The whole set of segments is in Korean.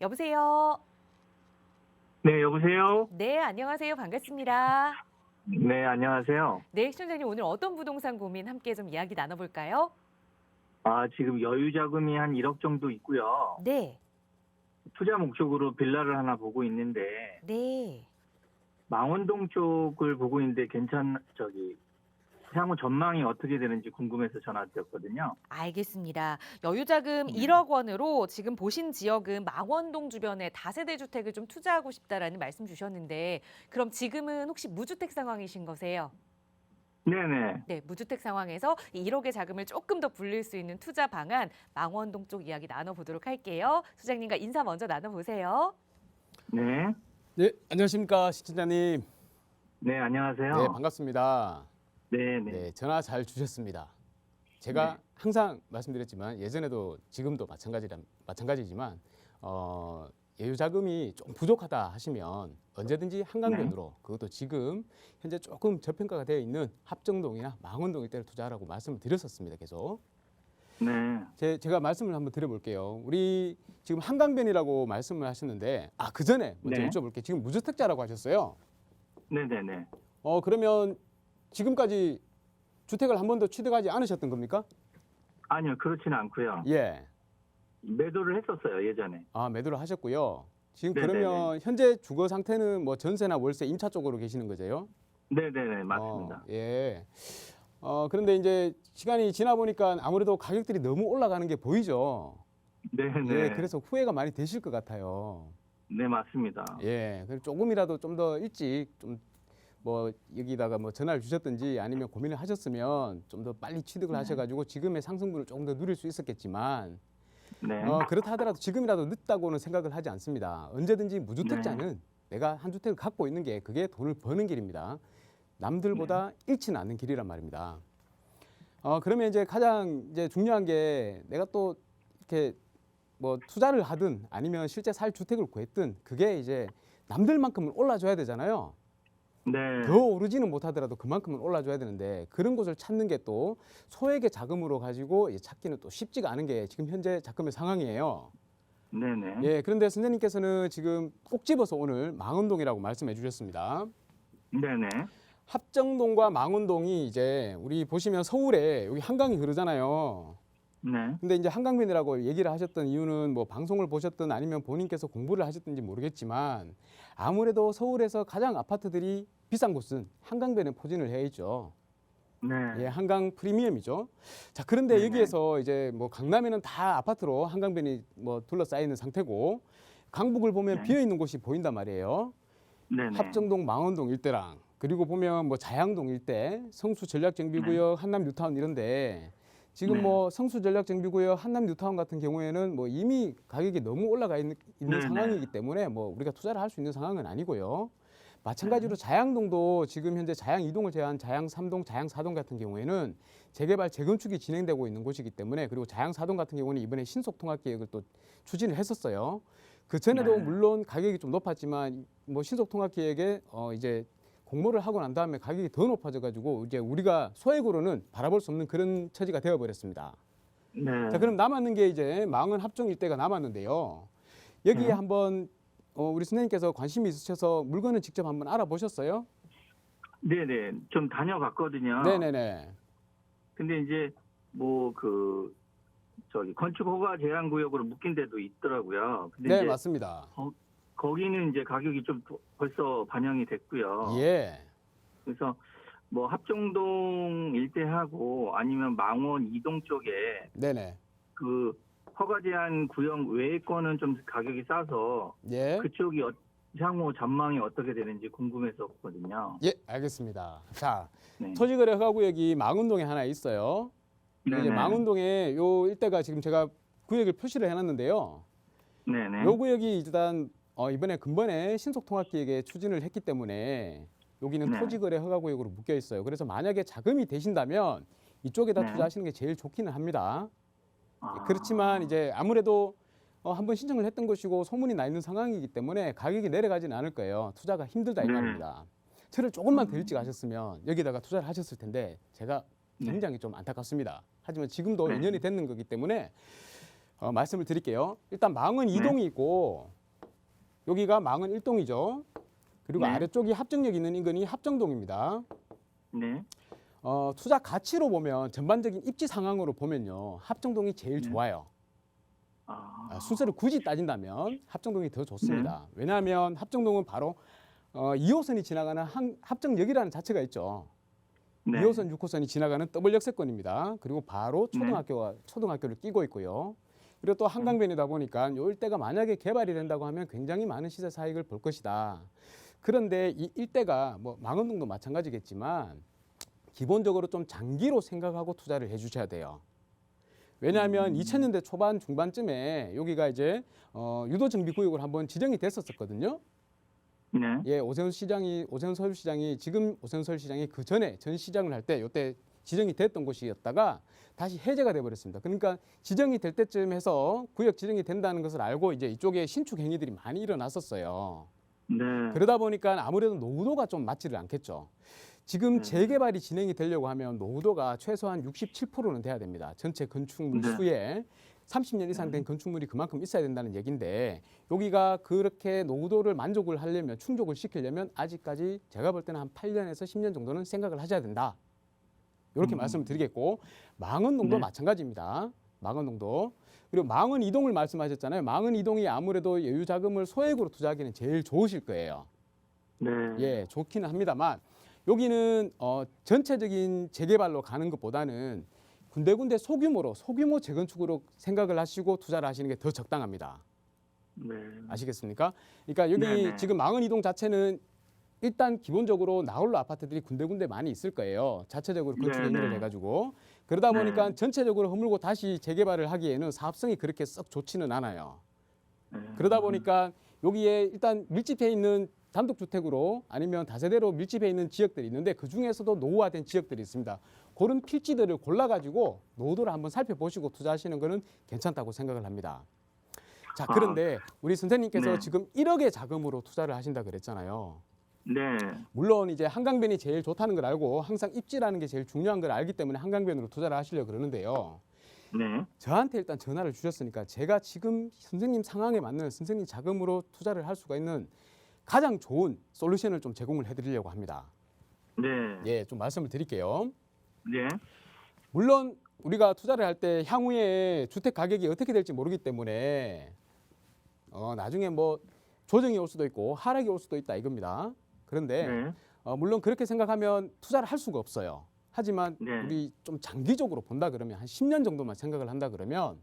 여보세요? 네, 여보세요? 네, 안녕하세요. 반갑습니다. 네, 안녕하세요. 네, 시청자님 오늘 어떤 부동산 고민 함께 좀 이야기 나눠볼까요? 지금 여유 자금이 한 1억 정도 있고요. 네, 투자 목적으로 빌라를 하나 보고 있는데, 네. 망원동 쪽을 보고 있는데 향후 전망이 어떻게 되는지 궁금해서 전화드렸거든요. 알겠습니다. 여유자금 네. 1억 원으로 지금 보신 지역은 망원동 주변에 다세대 주택을 좀 투자하고 싶다라는 말씀 주셨는데, 그럼 지금은 혹시 무주택 상황이신 거세요? 네네. 네, 무주택 상황에서 이 1억의 자금을 조금 더 불릴 수 있는 투자 방안, 망원동 쪽 이야기 나눠보도록 할게요. 소장님과 인사 먼저 나눠보세요. 네. 네, 안녕하십니까 시청자님. 네, 안녕하세요. 네, 반갑습니다. 네네. 네, 전화 잘 주셨습니다. 제가 네. 항상 말씀드렸지만 예전에도 지금도 마찬가지지만 예유 자금이 좀 부족하다 하시면 언제든지 한강변으로 그것도 지금 현재 조금 저평가가 되어 있는 합정동이나 망원동 일대를 투자하라고 말씀을 드렸었습니다. 계속. 네. 제가 말씀을 한번 드려볼게요. 우리 지금 한강변이라고 말씀을 하셨는데 그 전에 먼저 네. 여쭤볼게요. 지금 무주택자라고 하셨어요. 네네네. 그러면 지금까지 주택을 한 번도 취득하지 않으셨던 겁니까? 아니요, 그렇지는 않고요. 예. 매도를 했었어요, 예전에. 매도를 하셨고요. 지금 네네네. 그러면 현재 주거 상태는 뭐 전세나 월세 임차 쪽으로 계시는 거죠? 네네네, 맞습니다. 예. 그런데 이제 시간이 지나 보니까 아무래도 가격들이 너무 올라가는 게 보이죠. 네네. 예, 그래서 후회가 많이 되실 것 같아요. 네, 맞습니다. 예, 그래서 조금이라도 좀 더 일찍 좀 뭐 여기다가 뭐 전화를 주셨든지 아니면 고민을 하셨으면 좀 더 빨리 취득을 네. 하셔가지고 지금의 상승분을 조금 더 누릴 수 있었겠지만 네. 그렇다 하더라도 지금이라도 늦다고는 생각을 하지 않습니다. 언제든지 무주택자는 네. 내가 한 주택을 갖고 있는 게 그게 돈을 버는 길입니다. 남들보다 잃지는 않는 길이란 말입니다. 그러면 이제 가장 이제 중요한 게 내가 또 이렇게 뭐 투자를 하든 아니면 실제 살 주택을 구했든 그게 이제 남들만큼은 올라줘야 되잖아요. 네. 더 오르지는 못하더라도 그만큼은 올라줘야 되는데 그런 곳을 찾는 게 또 소액의 자금으로 가지고 찾기는 또 쉽지가 않은 게 지금 현재 자금의 상황이에요. 네네. 예, 그런데 선생님께서는 지금 꼭 집어서 오늘 망원동이라고 말씀해 주셨습니다. 네네. 합정동과 망원동이 이제 우리 보시면 서울에 여기 한강이 흐르잖아요. 네. 근데 이제 한강변이라고 얘기를 하셨던 이유는 뭐 방송을 보셨든 아니면 본인께서 공부를 하셨든지 모르겠지만 아무래도 서울에서 가장 아파트들이 비싼 곳은 한강변에 포진을 해 있죠. 네. 예, 한강 프리미엄이죠. 자, 그런데 네네. 여기에서 이제 뭐 강남에는 다 아파트로 한강변이 뭐 둘러싸여 있는 상태고 강북을 보면 네. 비어 있는 곳이 보인단 말이에요. 네네. 합정동, 망원동 일대랑 그리고 보면 뭐 자양동 일대, 성수 전략정비구역, 한남 뉴타운 이런데 지금 네. 뭐 성수 전략정비구역, 한남 뉴타운 같은 경우에는 뭐 이미 가격이 너무 올라가 있는 네네. 상황이기 때문에 뭐 우리가 투자를 할 수 있는 상황은 아니고요. 마찬가지로 자양동도 지금 현재 자양 2동을 제외한 자양 3동, 자양 4동 같은 경우에는 재개발, 재건축이 진행되고 있는 곳이기 때문에 그리고 자양 4동 같은 경우는 이번에 신속통합계획을 또 추진을 했었어요. 그 전에도 네. 물론 가격이 좀 높았지만 뭐 신속통합계획에 이제 공모를 하고 난 다음에 가격이 더 높아져 가지고 이제 우리가 소액으로는 바라볼 수 없는 그런 처지가 되어 버렸습니다. 네. 자, 그럼 남았는 게 이제 망원 합정 일대가 남았는데요. 여기에 네. 한번 우리 선생님께서 관심이 있으셔서 물건을 직접 한번 알아보셨어요? 네네. 좀 다녀갔거든요. 네네네. 근데 이제 뭐 건축 허가 제한 구역으로 묶인 데도 있더라고요. 근데 네, 이제 맞습니다. 거기는 이제 가격이 좀 벌써 반영이 됐고요. 예. 그래서 뭐 합정동 일대하고 아니면 망원 이동 쪽에 네네. 그 허가 제한 구역 외의 거는 좀 가격이 싸서 예. 그쪽이 향후 전망이 어떻게 되는지 궁금했었거든요. 예, 알겠습니다. 자, 네. 토지거래 허가구역이 망운동에 하나 있어요. 근데 이제 네네. 망운동에 요 일대가 지금 제가 구역을 표시를 해놨는데요. 네네. 요 구역이 일단 이번에 근본에 신속통합기획에 추진을 했기 때문에 여기는 네. 토지거래 허가구역으로 묶여 있어요. 그래서 만약에 자금이 되신다면 이쪽에다 네. 투자하시는 게 제일 좋기는 합니다. 아. 그렇지만 이제 아무래도 한번 신청을 했던 것이고 소문이 나 있는 상황이기 때문에 가격이 내려가지는 않을 거예요. 투자가 힘들다 이 네. 말입니다. 저를 조금만 더 일찍 하셨으면 여기다가 투자를 하셨을 텐데 제가 네. 굉장히 좀 안타깝습니다. 하지만 지금도 네. 인연이 됐는 거기 때문에 말씀을 드릴게요. 일단 망은 2동이 있고 여기가 망은 1동이죠. 그리고 네. 아래쪽이 합정역 있는 인근이 합정동입니다. 네. 투자 가치로 보면 전반적인 입지 상황으로 보면요. 합정동이 제일 네. 좋아요. 아, 순서를 굳이 따진다면 합정동이 더 좋습니다. 왜냐하면 합정동은 바로 2호선이 지나가는 합정역이라는 자체가 있죠. 네. 2호선, 6호선이 지나가는 더블 역세권입니다. 그리고 바로 초등학교를 끼고 있고요. 그리고 또 한강변이다 보니까 이 일대가 만약에 개발이 된다고 하면 굉장히 많은 시세 사익을 볼 것이다. 그런데 이 일대가 뭐 망원동도 마찬가지겠지만 기본적으로 좀 장기로 생각하고 투자를 해주셔야 돼요. 왜냐하면 2000년대 초반 중반쯤에 여기가 이제 유도정비구역으로 한번 지정이 됐었거든요. 네. 예, 오세훈 서울시장이 지금 오세훈 서울시장이 그 전에 전 시장을 할 때 이때 지정이 됐던 곳이었다가 다시 해제가 돼 버렸습니다. 그러니까 지정이 될 때쯤 해서 구역 지정이 된다는 것을 알고 이제 이쪽에 신축 행위들이 많이 일어났었어요. 네. 그러다 보니까 아무래도 노후도가 좀 맞지를 않겠죠. 지금 재개발이 진행이 되려고 하면 노후도가 최소한 67%는 돼야 됩니다. 전체 건축물 네. 수에 30년 이상 된 건축물이 그만큼 있어야 된다는 얘기인데 여기가 그렇게 노후도를 만족을 하려면 충족을 시키려면 아직까지 제가 볼 때는 한 8년에서 10년 정도는 생각을 하셔야 된다. 이렇게 말씀을 드리겠고 망원동도 네. 마찬가지입니다. 망원동도. 그리고 망원 이동을 말씀하셨잖아요. 망원 이동이 아무래도 여유 자금을 소액으로 투자하기는 제일 좋으실 거예요. 네. 예, 좋기는 합니다만 여기는 전체적인 재개발로 가는 것보다는 군데군데 소규모 재건축으로 생각을 하시고 투자를 하시는 게 더 적당합니다. 네. 아시겠습니까? 그러니까 여기 네네. 지금 망원 이동 자체는 일단 기본적으로 나홀로 아파트들이 군데군데 많이 있을 거예요. 자체적으로 건축 네네. 행위를 해가지고 그러다 보니까 네. 전체적으로 허물고 다시 재개발을 하기에는 사업성이 그렇게 썩 좋지는 않아요. 네. 그러다 보니까 여기에 일단 밀집해 있는 단독주택으로 아니면 다세대로 밀집해 있는 지역들이 있는데 그 중에서도 노후화된 지역들이 있습니다. 그런 필지들을 골라가지고 노후도를 한번 살펴보시고 투자하시는 거는 괜찮다고 생각을 합니다. 자, 그런데 우리 선생님께서 네. 지금 1억의 자금으로 투자를 하신다 그랬잖아요. 네. 물론 이제 한강변이 제일 좋다는 걸 알고 항상 입지라는 게 제일 중요한 걸 알기 때문에 한강변으로 투자를 하시려고 그러는데요. 네. 저한테 일단 전화를 주셨으니까 제가 지금 선생님 상황에 맞는 선생님 자금으로 투자를 할 수가 있는 가장 좋은 솔루션을 좀 제공을 해드리려고 합니다. 네. 예, 좀 말씀을 드릴게요. 네. 물론 우리가 투자를 할 때 향후에 주택 가격이 어떻게 될지 모르기 때문에 나중에 뭐 조정이 올 수도 있고 하락이 올 수도 있다 이겁니다. 그런데 네. 물론 그렇게 생각하면 투자를 할 수가 없어요. 하지만 네. 우리 좀 장기적으로 본다 그러면 한 10년 정도만 생각을 한다 그러면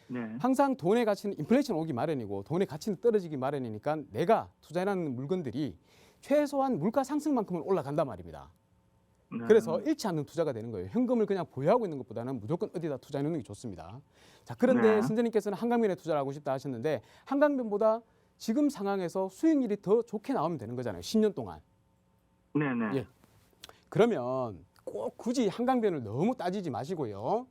네. 항상 돈의 가치는 인플레이션 오기 마련이고 돈의 가치는 떨어지기 마련이니까 내가 투자해놓은 물건들이 최소한 물가 상승만큼은 올라간단 말입니다. 네. 그래서 잃지 않는 투자가 되는 거예요. 현금을 그냥 보유하고 있는 것보다는 무조건 어디다 투자해놓는 게 좋습니다. 자, 그런데 네. 선생님께서는 한강변에 투자를 하고 싶다 하셨는데 한강변보다 지금 상황에서 수익률이 더 좋게 나오면 되는 거잖아요. 10년 동안. 네네. 예. 그러면 꼭 굳이 한강변을 너무 따지지 마시고요.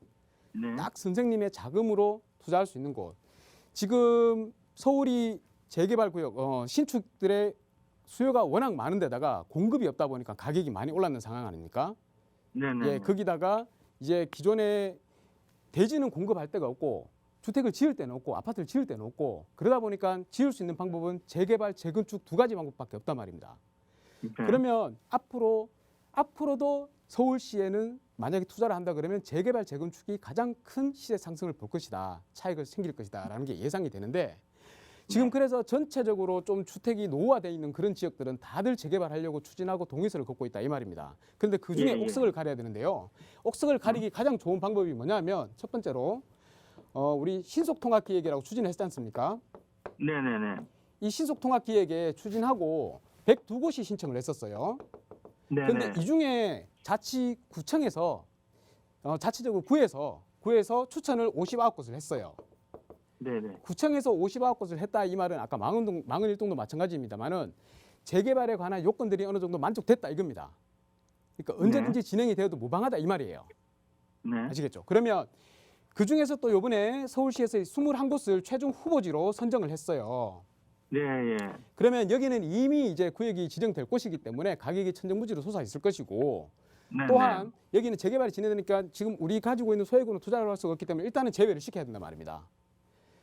네. 딱 선생님의 자금으로 투자할 수 있는 곳. 지금 서울이 재개발 구역 신축들의 수요가 워낙 많은 데다가 공급이 없다 보니까 가격이 많이 올랐는 상황 아닙니까? 네네. 예, 거기다가 이제 기존에 대지는 공급할 데가 없고 주택을 지을 데는 없고 아파트를 지을 데는 없고 그러다 보니까 지을 수 있는 방법은 재개발, 재건축 두 가지 방법밖에 없단 말입니다. 네. 그러면 앞으로도 서울시에는 만약에 투자를 한다 그러면 재개발, 재건축이 가장 큰 시세 상승을 볼 것이다. 차익을 생길 것이다라는 게 예상이 되는데 지금 그래서 전체적으로 좀 주택이 노후화되어 있는 그런 지역들은 다들 재개발하려고 추진하고 동의서를 걷고 있다 이 말입니다. 그런데 그중에 예, 예. 옥석을 가려야 되는데요. 옥석을 가리기 가장 좋은 방법이 뭐냐면 첫 번째로 우리 신속통합기획이라고 추진했지 않습니까? 네네네. 이 신속통합기획에 추진하고 102곳이 신청을 했었어요. 네네. 그런데 이 중에 자치구청에서 자치적으로 구에서 추천을 59곳을 했어요. 네네. 구청에서 59곳을 했다 이 말은 아까 망원일동도 마찬가지입니다만은 재개발에 관한 요건들이 어느 정도 만족됐다 이겁니다. 그러니까 언제든지 진행이 되어도 무방하다 이 말이에요. 네. 아시겠죠? 그러면 그 중에서 또 이번에 서울시에서 21곳을 최종 후보지로 선정을 했어요. 네. 예. 그러면 여기는 이미 이제 구역이 지정될 곳이기 때문에 가격이 천정부지로 솟아 있을 것이고 네네. 또한 여기는 재개발이 진행되니까 지금 우리 가지고 있는 소액으로 투자를 할 수가 없기 때문에 일단은 제외를 시켜야 된단 말입니다.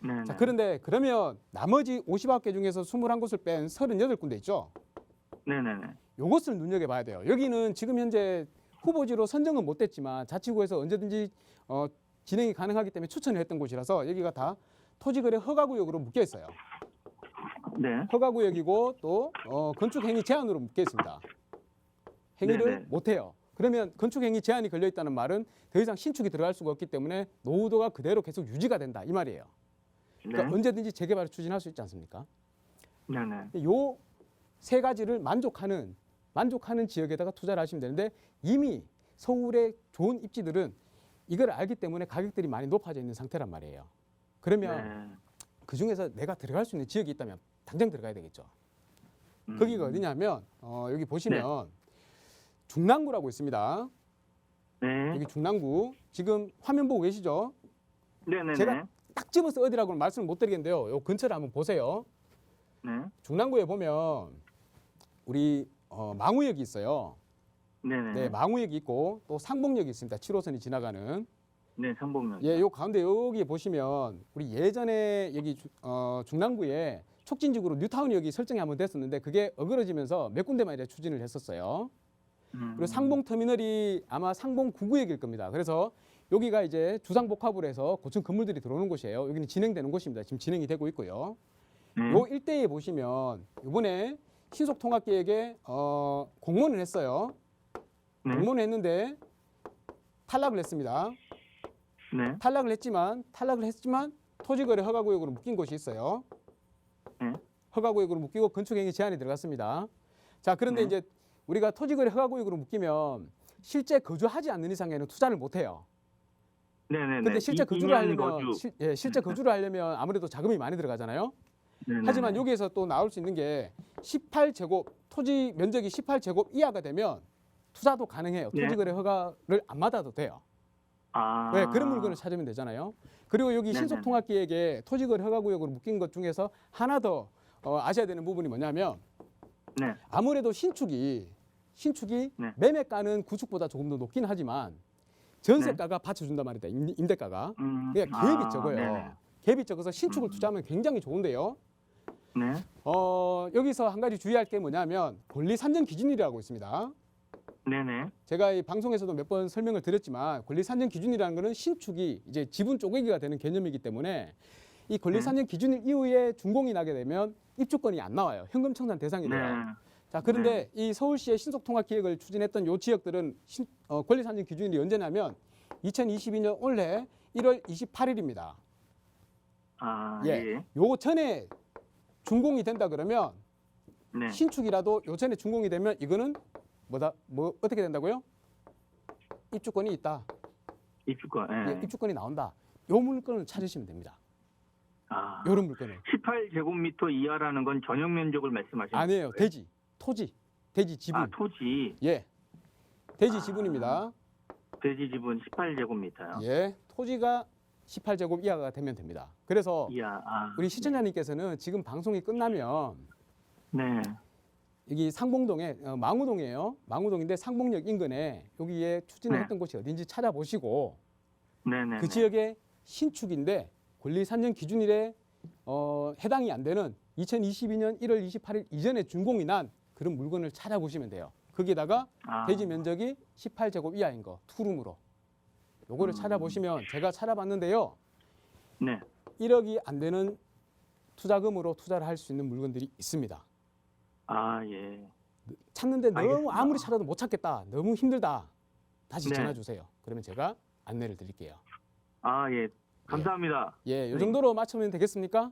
네. 자, 그런데 그러면 나머지 50개 중에서 21곳을 뺀 38군데 있죠. 네네네. 요것을 눈여겨봐야 돼요. 여기는 지금 현재 후보지로 선정은 못 됐지만 자치구에서 언제든지 진행이 가능하기 때문에 추천을 했던 곳이라서 여기가 다 토지거래 허가구역으로 묶여 있어요. 네. 허가구역이고 또 건축행위 제한으로 묶여 있습니다. 행위를 네네. 못해요. 그러면 건축행위 제한이 걸려 있다는 말은 더 이상 신축이 들어갈 수가 없기 때문에 노후도가 그대로 계속 유지가 된다 이 말이에요. 그러니까 네. 언제든지 재개발을 추진할 수 있지 않습니까? 네네. 요 세 가지를 만족하는 지역에다가 투자를 하시면 되는데 이미 서울의 좋은 입지들은 이걸 알기 때문에 가격들이 많이 높아져 있는 상태란 말이에요. 그러면 네. 그 중에서 내가 들어갈 수 있는 지역이 있다면 당장 들어가야 되겠죠. 음. 거기가 어디냐면 여기 보시면 중랑구라고 있습니다. 네. 여기 중랑구 지금 화면 보고 계시죠? 네네네. 제가 딱 집어서 어디라고는 말씀을 못 드리겠는데요. 요 근처를 한번 보세요. 네. 중랑구에 보면 우리 망우역이 있어요. 네네. 네, 망우역이 있고 또 상봉역이 있습니다. 7호선이 지나가는. 네, 상봉면. 예, 요 가운데 여기 보시면 우리 예전에 여기 중랑구에 촉진지구로 뉴타운역이 설정이 한번 됐었는데 그게 어그러지면서 몇 군데만 이제 추진을 했었어요. 그리고 상봉 터미널이 아마 상봉 9구역일 겁니다. 그래서 여기가 이제 주상복합으로 해서 고층 건물들이 들어오는 곳이에요. 여기는 진행되는 곳입니다. 지금 진행이 되고 있고요. 네. 요 일대에 보시면 이번에 신속통합계획에 공모를 했어요. 네. 공모를 했는데 탈락을 했습니다. 네. 탈락을 했지만 토지거래 허가구역으로 묶인 곳이 있어요. 네. 허가구역으로 묶이고 건축행위 제한이 들어갔습니다. 자, 그런데 네. 이제 우리가 토지거래 허가구역으로 묶이면 실제 거주하지 않는 이상에는 투자를 못 해요. 네네네. 근데 실제 거주를 이년 하려면 거주. 실제 거주를 하려면 아무래도 자금이 많이 들어가잖아요. 네네네. 하지만 여기에서 또 나올 수 있는 게 18제곱 토지 면적이 18제곱 이하가 되면 투자도 가능해요. 네. 토지거래 허가를 안 받아도 돼요. 아. 왜 그런 물건을 찾으면 되잖아요. 그리고 여기 네네네. 신속통합계획에 토지거래 허가구역으로 묶인 것 중에서 하나 더 아셔야 되는 부분이 뭐냐면 네. 아무래도 신축이 네. 매매가는 구축보다 조금 더 높긴 하지만 전세가가 받쳐준단 말이다. 임대가가. 그러니까 갭이 적어요. 네네. 갭이 적어서 신축을 투자하면 굉장히 좋은데요. 네. 여기서 한 가지 주의할 게 뭐냐면 권리 산정 기준이라고 있습니다. 네네. 제가 이 방송에서도 몇 번 설명을 드렸지만 권리 산정 기준이라는 것은 신축이 이제 지분 쪼개기가 되는 개념이기 때문에 이 권리 산정 기준 이후에 준공이 나게 되면 입주권이 안 나와요. 현금 청산 대상이 네. 돼요. 자, 그런데 이 서울시의 신속통합기획을 추진했던 요 지역들은 권리 산정 기준이 언제냐면 2022년 올해 1월 28일입니다. 아, 예. 예. 요 전에 준공이 된다 그러면 네. 신축이라도 요 전에 준공이 되면 이거는 뭐 어떻게 된다고요? 입주권이 있다. 입주권. 예, 예. 입주권이 나온다. 요 물건을 찾으시면 됩니다. 아. 요런 물건을. 18제곱미터 이하라는 건 전용 면적을 말씀하시는 아니에요. 거예요? 대지, 토지, 대지 지분. 아, 토지. 예, 대지 지분입니다. 대지 지분 18제곱미터요. 예, 토지가 18제곱 이하가 되면 됩니다. 그래서 이하. 아. 우리 시청자님께서는 지금 방송이 끝나면 네. 여기 상봉동에 망우동이에요. 망우동인데 상봉역 인근에 여기에 추진을 네. 했던 곳이 어딘지 찾아보시고 네네. 그 지역의 신축인데 권리 산정 기준일에 해당이 안 되는 2022년 1월 28일 이전에 준공이 난 그런 물건을 찾아보시면 돼요. 거기다가 아. 대지 면적이 18제곱 이하인 거 투룸으로 요거를 찾아보시면 제가 찾아봤는데요. 네. 1억이 안 되는 투자금으로 투자를 할 수 있는 물건들이 있습니다. 아, 예. 찾는데 너무 알겠습니다. 아무리 찾아도 못 찾겠다. 너무 힘들다. 다시 네. 전화 주세요. 그러면 제가 안내를 드릴게요. 아, 예. 감사합니다. 예, 요 정도로 맞추면 되겠습니까?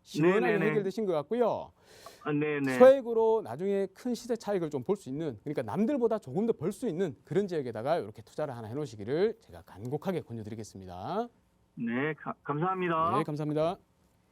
시원하게 네네네. 해결되신 것 같고요. 아, 네네. 소액으로 나중에 큰 시세 차익을 좀 볼 수 있는, 그러니까 남들보다 조금 더 벌 수 있는 그런 지역에다가 이렇게 투자를 하나 해놓으시기를 제가 간곡하게 권유드리겠습니다. 네, 감사합니다. 네, 감사합니다.